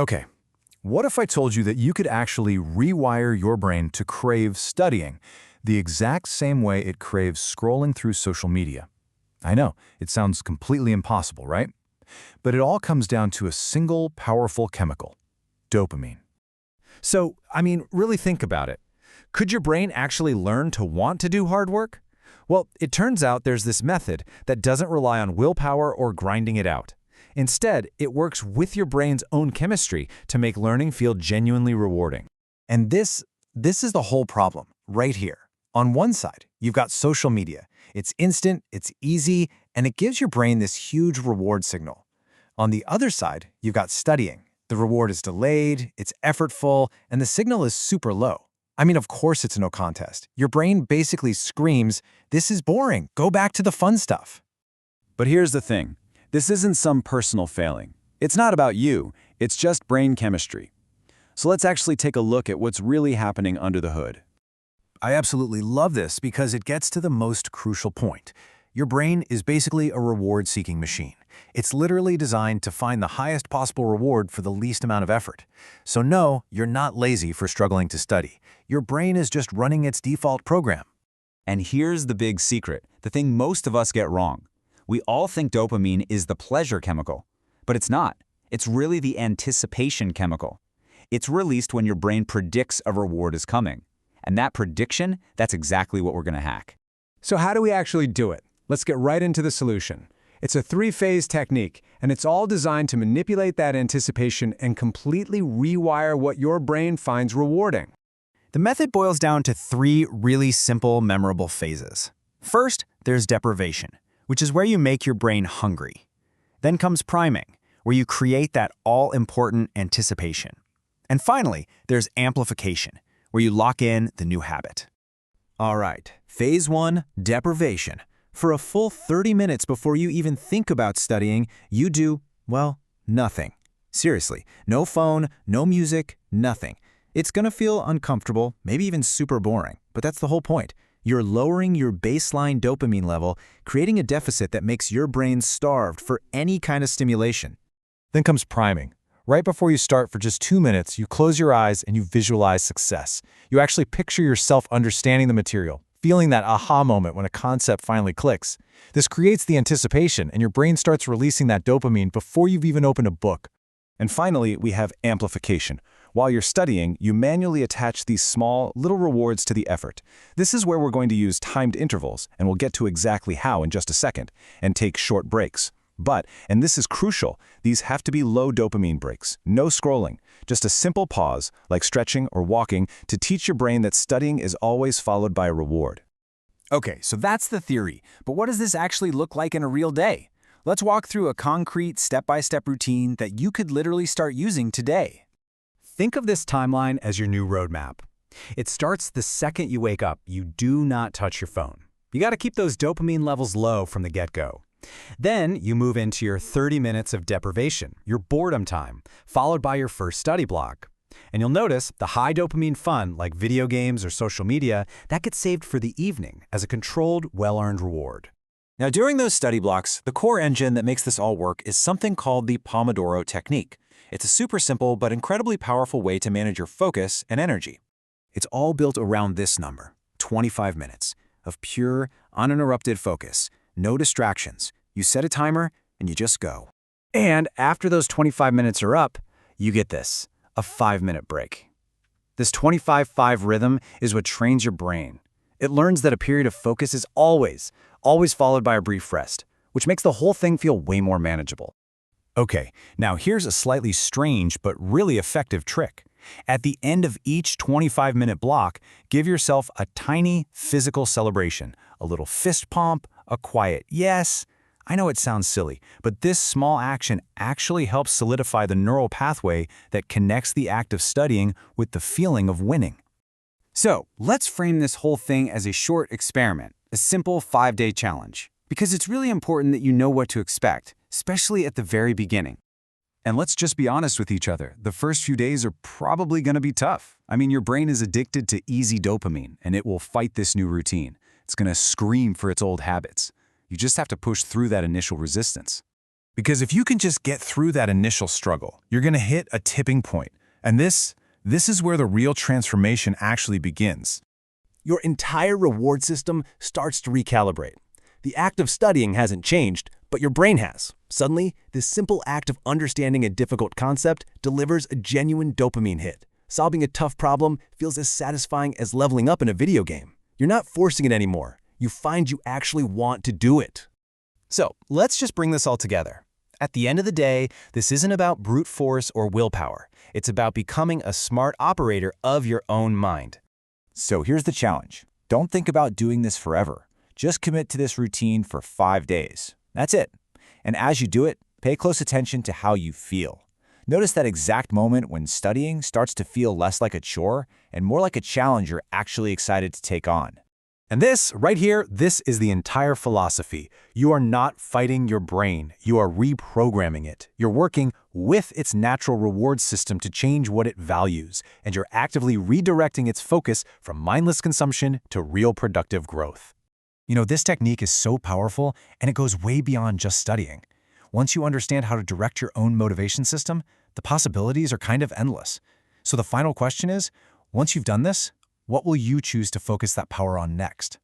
Okay, what if I told you that you could actually rewire your brain to crave studying the exact same way it craves scrolling through social media? I know, it sounds completely impossible, right? But it all comes down to a single powerful chemical, dopamine. So, really think about it. Could your brain actually learn to want to do hard work? Well, it turns out there's this method that doesn't rely on willpower or grinding it out. Instead, it works with your brain's own chemistry to make learning feel genuinely rewarding. And this is the whole problem, right here. On one side, you've got social media. It's instant, it's easy, and it gives your brain this huge reward signal. On the other side, you've got studying. The reward is delayed, it's effortful, and the signal is super low. Of course it's no contest. Your brain basically screams, "This is boring, go back to the fun stuff." But here's the thing. This isn't some personal failing. It's not about you, it's just brain chemistry. So let's actually take a look at what's really happening under the hood. I absolutely love this because it gets to the most crucial point. Your brain is basically a reward-seeking machine. It's literally designed to find the highest possible reward for the least amount of effort. So no, you're not lazy for struggling to study. Your brain is just running its default program. And here's the big secret, the thing most of us get wrong. We all think dopamine is the pleasure chemical, but it's not. It's really the anticipation chemical. It's released when your brain predicts a reward is coming. And that prediction, that's exactly what we're going to hack. So how do we actually do it? Let's get right into the solution. It's a three-phase technique, and it's all designed to manipulate that anticipation and completely rewire what your brain finds rewarding. The method boils down to three really simple, memorable phases. First, there's deprivation, which is where you make your brain hungry. Then comes priming, where you create that all-important anticipation. And finally, there's amplification, where you lock in the new habit. All right, phase 1, deprivation. For a full 30 minutes before you even think about studying, you do, well, nothing. Seriously, no phone, no music, nothing. It's gonna feel uncomfortable, maybe even super boring, but that's the whole point. You're lowering your baseline dopamine level, creating a deficit that makes your brain starved for any kind of stimulation. Then comes priming. Right before you start, for just 2 minutes, you close your eyes and you visualize success. You actually picture yourself understanding the material, feeling that aha moment when a concept finally clicks. This creates the anticipation, and your brain starts releasing that dopamine before you've even opened a book. And finally, we have amplification. While you're studying, you manually attach these small, little rewards to the effort. This is where we're going to use timed intervals, and we'll get to exactly how in just a second, and take short breaks. But, and this is crucial, these have to be low dopamine breaks, no scrolling, just a simple pause, like stretching or walking, to teach your brain that studying is always followed by a reward. Okay, so that's the theory, but what does this actually look like in a real day? Let's walk through a concrete, step-by-step routine that you could literally start using today. Think of this timeline as your new roadmap. It starts the second you wake up. You do not touch your phone. You got to keep those dopamine levels low from the get-go. Then you move into your 30 minutes of deprivation, your boredom time, followed by your first study block. And you'll notice the high dopamine fun, like video games or social media, that gets saved for the evening as a controlled, well-earned reward. Now, during those study blocks, the core engine that makes this all work is something called the Pomodoro technique. It's a super simple but incredibly powerful way to manage your focus and energy. It's all built around this number, 25 minutes of pure, uninterrupted focus. No distractions. You set a timer and you just go. And after those 25 minutes are up, you get this, a 5-minute break. This 25-5 rhythm is what trains your brain. It learns that a period of focus is always followed by a brief rest, which makes the whole thing feel way more manageable. Okay, now here's a slightly strange but really effective trick. At the end of each 25-minute block, give yourself a tiny physical celebration, a little fist pump, a quiet yes. I know it sounds silly, but this small action actually helps solidify the neural pathway that connects the act of studying with the feeling of winning. So, let's frame this whole thing as a short experiment, a simple 5-day challenge, because it's really important that you know what to expect, especially at the very beginning. And let's just be honest with each other. The first few days are probably going to be tough. Your brain is addicted to easy dopamine, and it will fight this new routine. It's going to scream for its old habits. You just have to push through that initial resistance. Because if you can just get through that initial struggle, you're going to hit a tipping point. And this is where the real transformation actually begins. Your entire reward system starts to recalibrate. The act of studying hasn't changed, but your brain has. Suddenly, this simple act of understanding a difficult concept delivers a genuine dopamine hit. Solving a tough problem feels as satisfying as leveling up in a video game. You're not forcing it anymore. You find you actually want to do it. So, let's just bring this all together. At the end of the day, this isn't about brute force or willpower. It's about becoming a smart operator of your own mind. So here's the challenge. Don't think about doing this forever. Just commit to this routine for 5 days. That's it. And as you do it, pay close attention to how you feel. Notice that exact moment when studying starts to feel less like a chore and more like a challenge you're actually excited to take on. And this, right here, this is the entire philosophy. You are not fighting your brain. You are reprogramming it. You're working with its natural reward system to change what it values, and you're actively redirecting its focus from mindless consumption to real productive growth. You know, this technique is so powerful, and it goes way beyond just studying. Once you understand how to direct your own motivation system, the possibilities are kind of endless. So the final question is, once you've done this, what will you choose to focus that power on next?